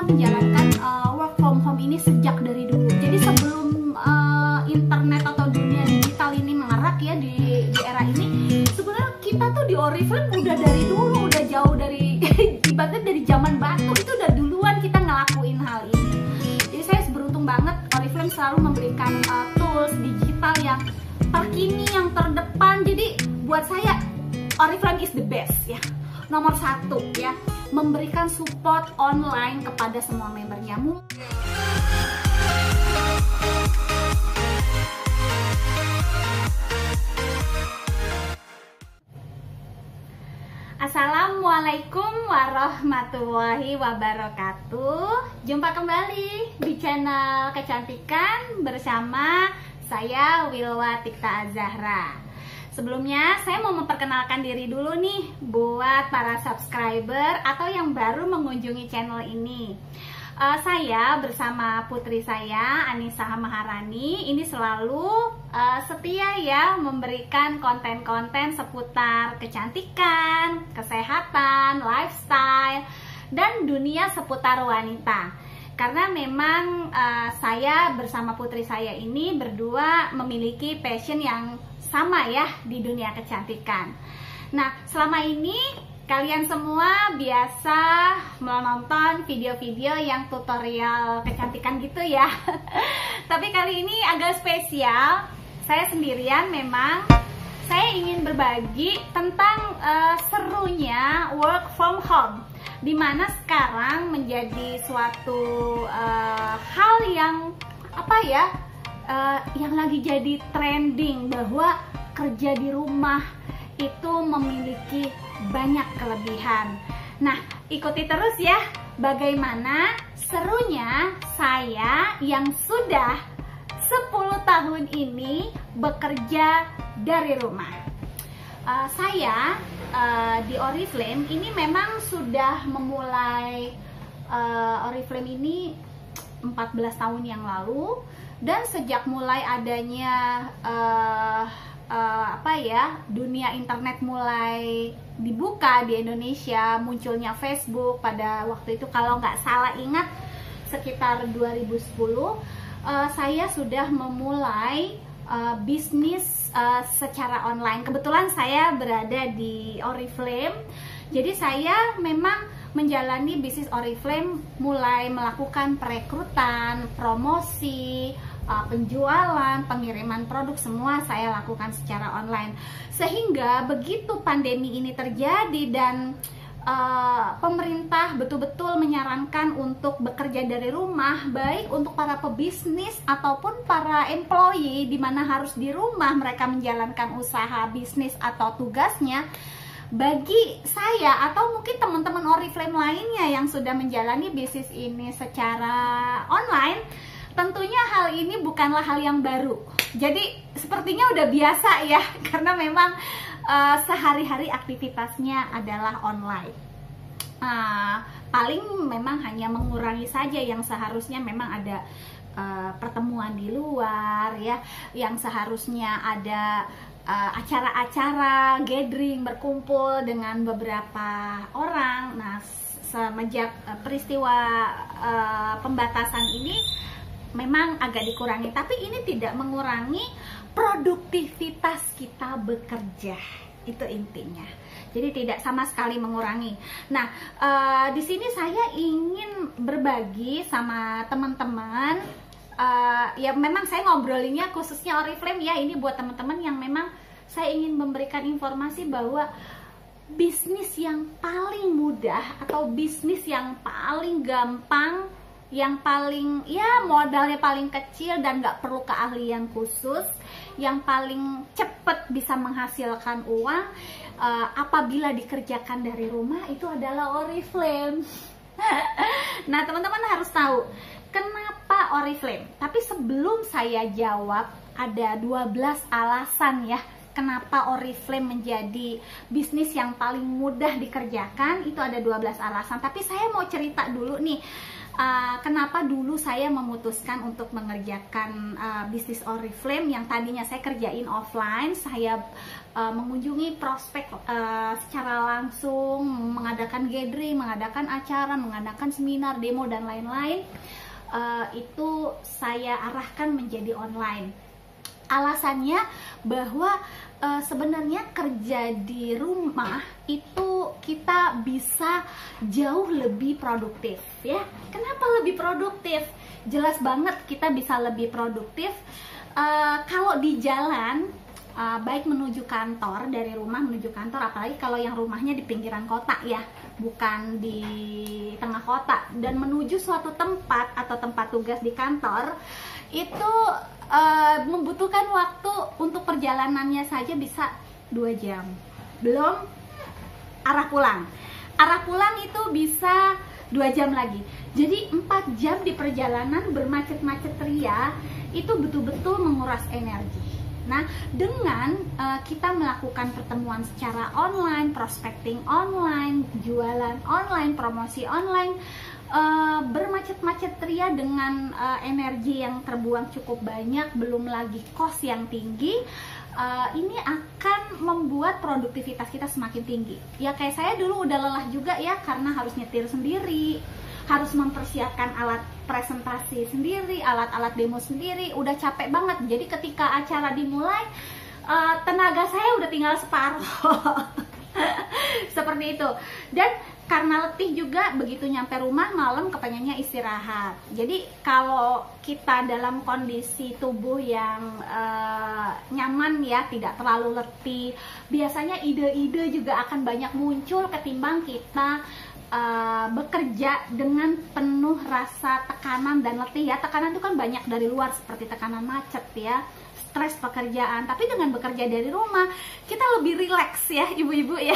menjalankan work from home ini sejak dari dulu. Jadi sebelum internet atau dunia digital ini marak ya di era ini, sebenarnya kita tuh di Oriflame udah dari dulu, udah jauh dari ibaratnya dari zaman batu itu udah duluan kita ngelakuin hal ini. Jadi saya beruntung banget, Oriflame selalu memberikan tools digital yang terkini, yang terdepan. Jadi buat saya Oriflame is the best ya, nomor satu ya, memberikan support online kepada semua membernya. Assalamualaikum warahmatullahi wabarakatuh. Jumpa kembali di channel Kecantikan bersama saya Wilwa Tikta Azahra. Sebelumnya saya mau memperkenalkan diri dulu nih buat para subscriber atau yang baru mengunjungi channel ini. Saya bersama putri saya Anissa Maharani ini selalu setia ya memberikan konten-konten seputar kecantikan, kesehatan, lifestyle, dan dunia seputar wanita. Karena memang saya bersama putri saya ini berdua memiliki passion yang sama ya di dunia kecantikan. Nah, selama ini kalian semua biasa menonton video-video yang tutorial kecantikan gitu ya. Tapi kali ini agak spesial. Saya sendirian memang. Saya ingin berbagi tentang serunya work from home, dimana sekarang menjadi suatu hal yang apa ya, yang lagi jadi trending, bahwa kerja di rumah itu memiliki banyak kelebihan. Nah, ikuti terus ya bagaimana serunya saya yang sudah 10 tahun ini bekerja dari rumah. Saya di Oriflame ini memang sudah memulai Oriflame ini 14 tahun yang lalu. Dan sejak mulai adanya dunia internet mulai dibuka di Indonesia, munculnya Facebook pada waktu itu kalau nggak salah ingat sekitar 2010, saya sudah memulai bisnis secara online. Kebetulan saya berada di Oriflame, jadi saya memang menjalani bisnis Oriflame mulai melakukan perekrutan, promosi, penjualan, pengiriman produk, semua saya lakukan secara online. Sehingga begitu pandemi ini terjadi dan pemerintah betul-betul menyarankan untuk bekerja dari rumah, baik untuk para pebisnis ataupun para employee di mana harus di rumah mereka menjalankan usaha bisnis atau tugasnya. Bagi saya atau mungkin teman-teman Oriflame lainnya yang sudah menjalani bisnis ini secara online, tentunya hal ini bukanlah hal yang baru. Jadi sepertinya udah biasa ya, karena memang sehari-hari aktivitasnya adalah online. Paling memang hanya mengurangi saja yang seharusnya memang ada pertemuan di luar ya, yang seharusnya ada acara-acara gathering, berkumpul dengan beberapa orang. Nah, semenjak peristiwa pembatasan ini memang agak dikurangi, tapi ini tidak mengurangi produktivitas kita bekerja. Itu intinya. Jadi tidak sama sekali mengurangi. Nah, di sini saya ingin berbagi sama teman-teman. Ya memang saya ngobrolinnya khususnya Oriflame ya, ini buat teman-teman yang memang saya ingin memberikan informasi bahwa bisnis yang paling mudah atau bisnis yang paling gampang, yang paling ya modalnya paling kecil dan nggak perlu keahlian khusus, yang paling cepat bisa menghasilkan uang apabila dikerjakan dari rumah, itu adalah Oriflame. Nah, teman-teman harus tahu kenapa Oriflame. Tapi sebelum saya jawab, ada 12 alasan ya kenapa Oriflame menjadi bisnis yang paling mudah dikerjakan. Itu ada 12 alasan. Tapi saya mau cerita dulu nih, Kenapa dulu saya memutuskan untuk mengerjakan bisnis Oriflame yang tadinya saya kerjain offline, saya mengunjungi prospek secara langsung, mengadakan gathering, mengadakan acara, mengadakan seminar, demo dan lain-lain. Itu saya arahkan menjadi online. Alasannya bahwa sebenarnya kerja di rumah itu kita bisa jauh lebih produktif, ya. Kenapa lebih produktif? Jelas banget kita bisa lebih produktif kalau di jalan, baik menuju kantor, dari rumah menuju kantor, apalagi kalau yang rumahnya di pinggiran kota ya, bukan di tengah kota, dan menuju suatu tempat atau tempat tugas di kantor itu membutuhkan waktu untuk perjalanannya saja bisa 2 jam, belum arah pulang. Arah pulang itu bisa 2 jam lagi, jadi 4 jam di perjalanan bermacet-macet ria itu betul-betul menguras energi. Nah, dengan kita melakukan pertemuan secara online, prospecting online, jualan online, promosi online, bermacet-macet ria dengan energi yang terbuang cukup banyak, belum lagi cost yang tinggi, ini akan membuat produktivitas kita semakin tinggi. Ya kayak saya dulu udah lelah juga ya, karena harus nyetir sendiri, harus mempersiapkan alat presentasi sendiri, alat-alat demo sendiri, udah capek banget. Jadi ketika acara dimulai, tenaga saya udah tinggal separuh. Seperti itu. Dan karena letih juga, begitu nyampe rumah malam kepengennya istirahat. Jadi kalau kita dalam kondisi tubuh yang nyaman ya, tidak terlalu letih, biasanya ide-ide juga akan banyak muncul ketimbang kita bekerja dengan penuh rasa tekanan dan letih ya. Tekanan itu kan banyak dari luar, seperti tekanan macet ya, stres pekerjaan. Tapi dengan bekerja dari rumah kita lebih rileks ya ibu-ibu ya.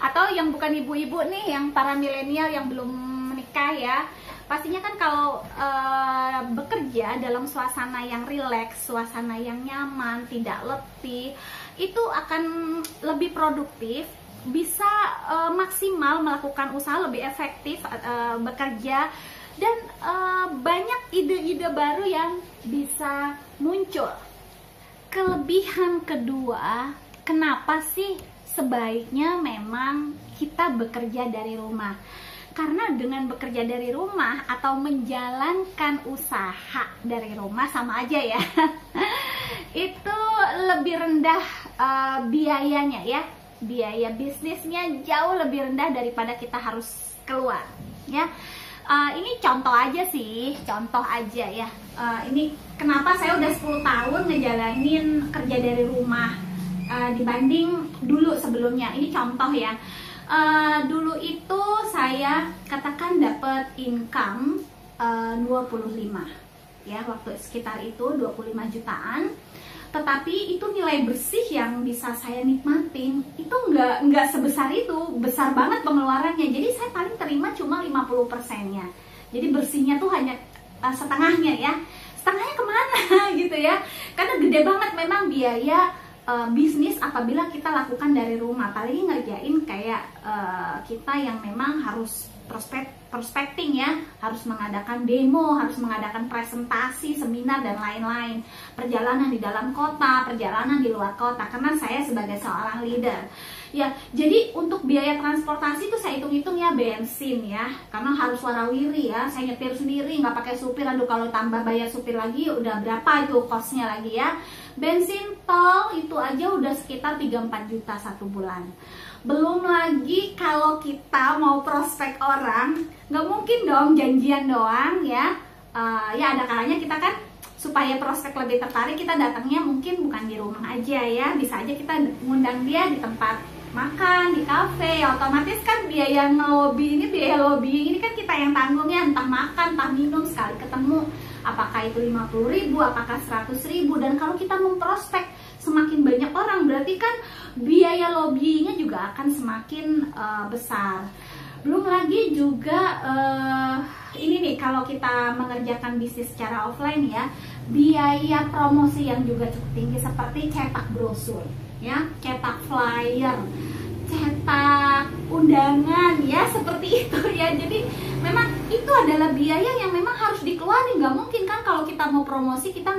Atau yang bukan ibu-ibu nih, yang para milenial yang belum menikah ya, pastinya kan kalau bekerja dalam suasana yang rileks, suasana yang nyaman, tidak letih, itu akan lebih produktif, bisa maksimal melakukan usaha, lebih efektif bekerja, dan banyak ide-ide baru yang bisa muncul. Kelebihan kedua, kenapa sih sebaiknya memang kita bekerja dari rumah? Karena dengan bekerja dari rumah atau menjalankan usaha dari rumah sama aja ya. Itu lebih rendah biayanya ya. Biaya bisnisnya jauh lebih rendah daripada kita harus keluar ya. Ini contoh aja sih, contoh aja ya. Ini kenapa saya udah 10 tahun ngejalanin kerja dari rumah dibanding dulu sebelumnya. Ini contoh ya. Dulu itu saya katakan dapat income 25 ya, waktu sekitar itu 25 jutaan. Tetapi itu nilai bersih yang bisa saya nikmatin itu nggak sebesar itu, besar banget pengeluarannya. Jadi saya paling terima cuma 50%-nya. Jadi bersihnya tuh hanya setengahnya ya. Setengahnya kemana gitu ya. Karena gede banget memang biaya bisnis apabila kita lakukan dari rumah. Apalagi ngerjain kayak kita yang memang harus prospecting ya, harus mengadakan demo, harus mengadakan presentasi, seminar dan lain-lain, perjalanan di dalam kota, perjalanan di luar kota, karena saya sebagai seorang leader ya. Jadi untuk biaya transportasi itu saya hitung-hitung ya, bensin ya, karena harus warawiri ya, saya nyetir sendiri, nggak pakai supir. Aduh, kalau tambah bayar supir lagi udah berapa itu costnya lagi ya. Bensin tol itu aja udah sekitar 3-4 juta satu bulan. Belum lagi kalau kita mau prospek orang, nggak mungkin dong janjian doang ya. Ya ada kalanya kita kan supaya prospek lebih tertarik, kita datangnya mungkin bukan di rumah aja ya, bisa aja kita ngundang dia di tempat makan, di kafe. Otomatis kan biaya ngelobi ini, biaya lobbying ini kan kita yang tanggung ya, entah makan, entah minum, sekali ketemu apakah itu 50.000, apakah 100.000. Dan kalau kita memprospek semakin banyak orang, berarti kan biaya lobbyingnya juga akan semakin besar. Belum lagi juga ini nih, kalau kita mengerjakan bisnis secara offline ya, biaya promosi yang juga cukup tinggi, seperti cetak brosur ya, cetak flyer, cetak undangan ya, seperti itu ya. Jadi memang itu adalah biaya yang memang harus dikeluarin. Nggak mungkin kan kalau kita mau promosi kita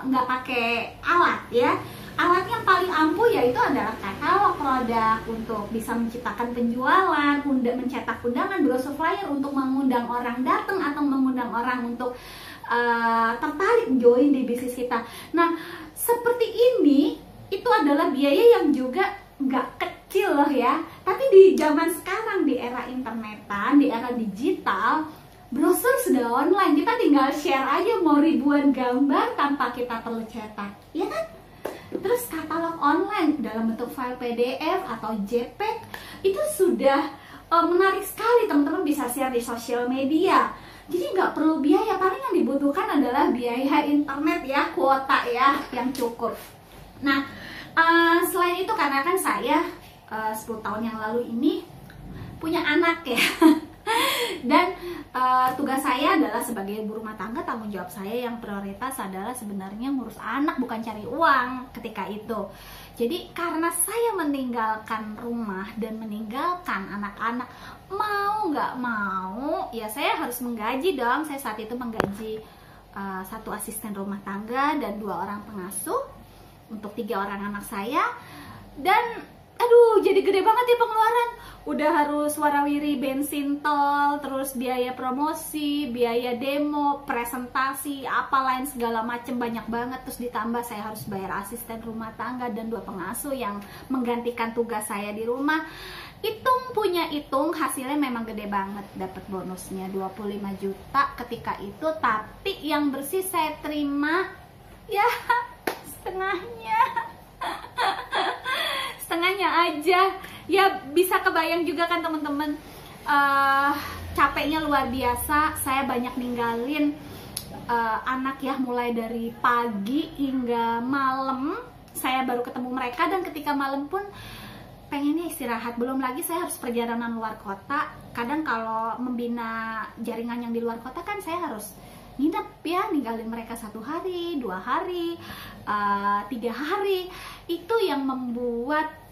nggak pakai alat ya. Alat yang paling ampuh yaitu adalah katalog produk untuk bisa menciptakan penjualan, mencetak undangan, brosur flyer untuk mengundang orang datang atau mengundang orang untuk tertarik join di bisnis kita. Nah, seperti ini itu adalah biaya yang juga nggak kecil loh ya. Tapi di zaman sekarang, di era internetan, di era digital, brosur sudah online. Kita tinggal share aja mau ribuan gambar tanpa kita perlu cetak, ya kan? Terus katalog online dalam bentuk file PDF atau JPEG itu sudah menarik sekali, teman-teman bisa share di sosial media. Jadi nggak perlu biaya, paling yang dibutuhkan adalah biaya internet ya, kuota ya yang cukup. Nah, selain itu karena kan saya 10 tahun yang lalu ini punya anak ya. Dan tugas saya adalah sebagai ibu rumah tangga, tanggung jawab saya yang prioritas adalah sebenarnya ngurus anak, bukan cari uang ketika itu. Jadi karena saya meninggalkan rumah dan meninggalkan anak-anak, mau nggak mau ya saya harus menggaji dong. Saya saat itu menggaji 1 asisten rumah tangga dan 2 orang pengasuh untuk 3 orang anak saya. Dan aduh, jadi gede banget ya pengeluaran. Udah harus warawiri bensin tol, terus biaya promosi, biaya demo, presentasi, apa lain segala macem, banyak banget. Terus ditambah saya harus bayar asisten rumah tangga dan 2 pengasuh yang menggantikan tugas saya di rumah. Hitung punya hitung, hasilnya memang gede banget. Dapat bonusnya 25 juta ketika itu, tapi yang bersih saya terima ya setengahnya. Setengahnya aja ya. Bisa kebayang juga kan teman-teman, capeknya luar biasa. Saya banyak ninggalin anak ya, mulai dari pagi hingga malam saya baru ketemu mereka, dan ketika malam pun pengennya istirahat. Belum lagi saya harus perjalanan luar kota. Kadang kalau membina jaringan yang di luar kota kan saya harus nginep ya, ninggalin mereka 1 hari, 2 hari, 3 hari. Itu yang membuat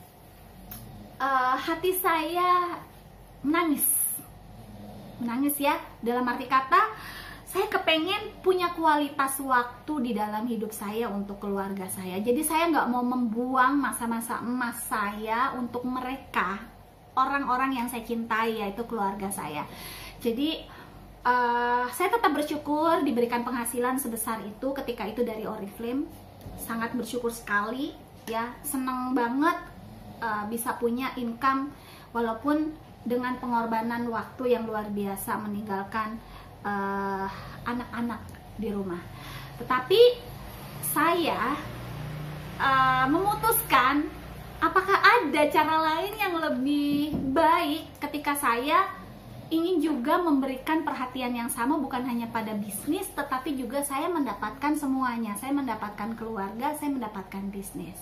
hati saya menangis ya. Dalam arti kata, saya kepengen punya kualitas waktu di dalam hidup saya untuk keluarga saya. Jadi saya nggak mau membuang masa-masa emas saya untuk mereka, orang-orang yang saya cintai, yaitu keluarga saya. Jadi saya tetap bersyukur diberikan penghasilan sebesar itu ketika itu dari Oriflame. Sangat bersyukur sekali ya, seneng banget bisa punya income walaupun dengan pengorbanan waktu yang luar biasa meninggalkan anak-anak di rumah. Tetapi saya memutuskan apakah ada cara lain yang lebih baik ketika saya ingin juga memberikan perhatian yang sama, bukan hanya pada bisnis, tetapi juga saya mendapatkan semuanya. Saya mendapatkan keluarga, saya mendapatkan bisnis.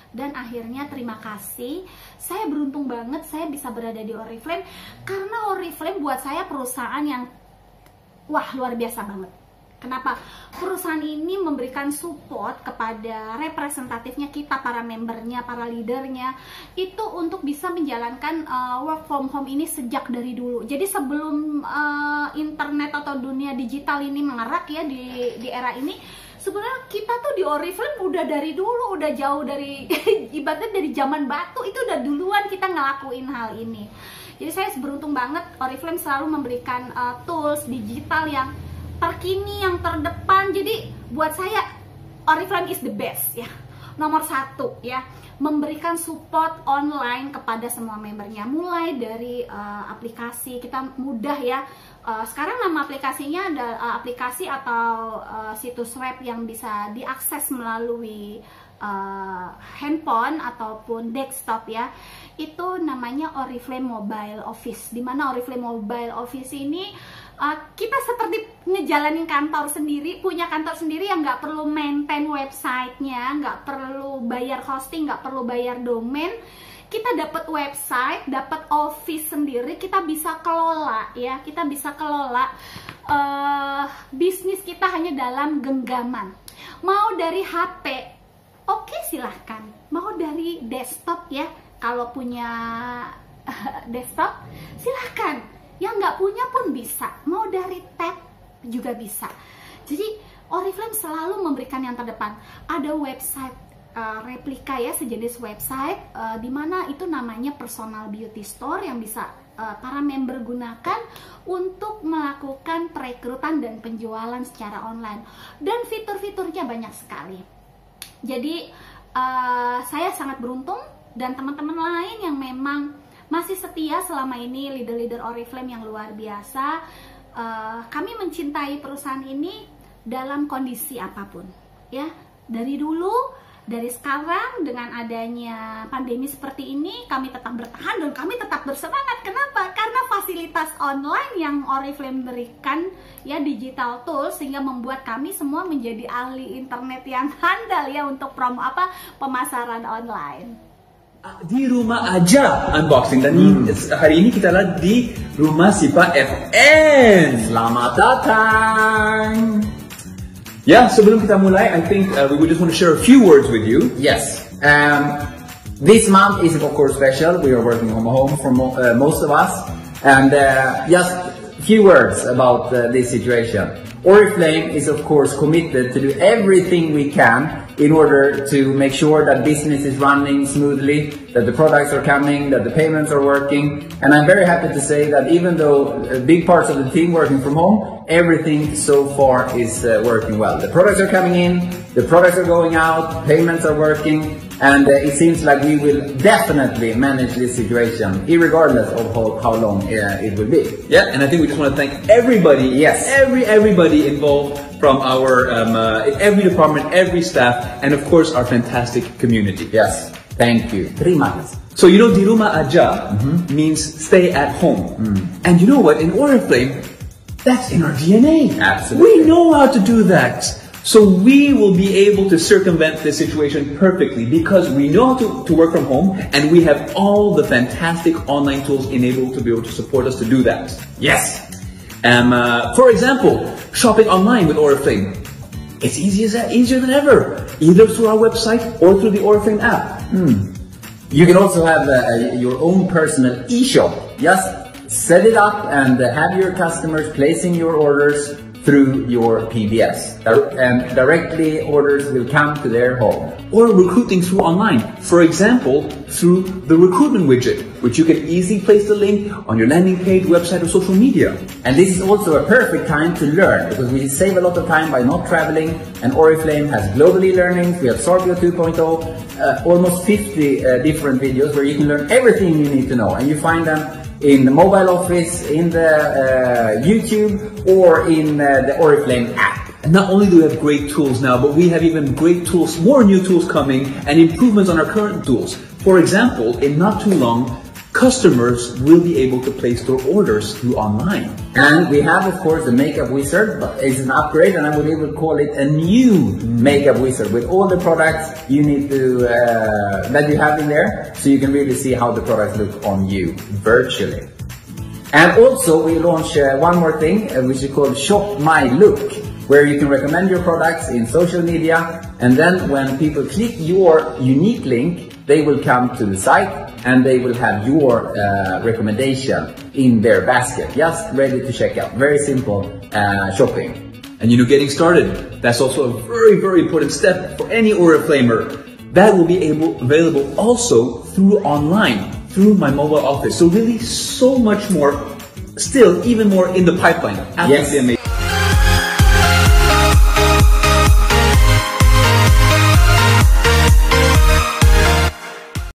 Dan akhirnya terima kasih, saya beruntung banget saya bisa berada di Oriflame, karena Oriflame buat saya perusahaan yang wah luar biasa banget. Kenapa? Perusahaan ini memberikan support kepada representatifnya kita, para membernya, para leadernya, itu untuk bisa menjalankan work from home ini sejak dari dulu. Jadi sebelum internet atau dunia digital ini mengerak ya di era ini, sebenarnya kita tuh di Oriflame udah dari dulu, udah jauh dari ibaratnya dari zaman batu, itu udah duluan kita ngelakuin hal ini. Jadi saya beruntung banget, Oriflame selalu memberikan tools digital yang terkini, yang terdepan. Jadi buat saya Oriflame is the best ya, nomor 1 ya, memberikan support online kepada semua membernya. Mulai dari aplikasi, kita mudah ya. Sekarang nama aplikasinya ada aplikasi atau situs web yang bisa diakses melalui handphone ataupun desktop ya. Itu namanya Oriflame Mobile Office. Dimana Oriflame Mobile Office ini kita seperti ngejalanin kantor sendiri, punya kantor sendiri yang nggak perlu maintain websitenya, nggak perlu bayar hosting, nggak perlu bayar domain. Kita dapat website, dapat office sendiri, kita bisa kelola ya, kita bisa kelola bisnis kita hanya dalam genggaman. Mau dari HP, oke silahkan. Mau dari desktop ya, kalau punya desktop silahkan. Yang nggak punya pun bisa. Mau dari juga bisa. Jadi Oriflame selalu memberikan yang terdepan. Ada website replika ya, sejenis website di mana itu namanya personal beauty store yang bisa para member gunakan untuk melakukan perekrutan dan penjualan secara online. Dan fitur-fiturnya banyak sekali. Jadi saya sangat beruntung, dan teman-teman lain yang memang masih setia selama ini, leader-leader Oriflame yang luar biasa. Kami mencintai perusahaan ini dalam kondisi apapun ya, dari dulu, dari sekarang, dengan adanya pandemi seperti ini kami tetap bertahan dan kami tetap bersemangat. Kenapa? Karena fasilitas online yang Oriflame berikan ya, digital tools, sehingga membuat kami semua menjadi ahli internet yang handal ya untuk pemasaran online. Di rumah aja unboxing, dan hari ini kita lihat di rumah Sipa FN. Selamat datang. Ya, sebelum kita mulai, I think we would just want to share a few words with you. Yes. This month is of course special. We are working from home for most of us, and just a few words about this situation. Oriflame is of course committed to do everything we can in order to make sure that business is running smoothly, that the products are coming, that the payments are working. And I'm very happy to say that even though big parts of the team working from home, everything so far is working well. The products are coming in, the products are going out, payments are working, and it seems like we will definitely manage this situation, irregardless of how long it will be. Yeah, and I think we just want to thank everybody, yes, everybody involved from our every department, every staff, and of course our fantastic community. Yes, thank you. Terima kasih. So you know, di rumah aja means stay at home, and you know what? In Oriflame, that's in our DNA. Absolutely, we know how to do that. So we will be able to circumvent this situation perfectly because we know how to work from home, and we have all the fantastic online tools enabled to be able to support us to do that. Yes. For example, shopping online with Oriflame. It's easier than ever, either through our website or through the Oriflame app. You can also have your own personal e-shop. Just set it up and have your customers placing your orders through your PBS, and directly orders will come to their home. Or recruiting through online, for example, through the recruitment widget, which you can easily place the link on your landing page, website, or social media. And this is also a perfect time to learn, because we save a lot of time by not traveling, and Oriflame has global e-learning. We have Sorbio 2.0, almost 50 different videos where you can learn everything you need to know, and you find them in the mobile office, in the YouTube, or in the Oriflame app. And not only do we have great tools now, but we have even great tools, more new tools coming, and improvements on our current tools. For example, in not too long, customers will be able to place their orders through online. And we have, of course, the Makeup Wizard, but it's an upgrade, and I would even call it a new Makeup Wizard with all the products you need to that you have in there, so you can really see how the products look on you virtually. And also, we launched one more thing, which is called Shop My Look, where you can recommend your products in social media, and then when people click your unique link, they will come to the site and they will have your recommendation in their basket, just ready to check out. Very simple shopping. And you know, getting started, that's also a very, very important step for any Oriflamer. That will be available also through online, through my mobile office. So really so much more, still even more in the pipeline. Absolutely amazing.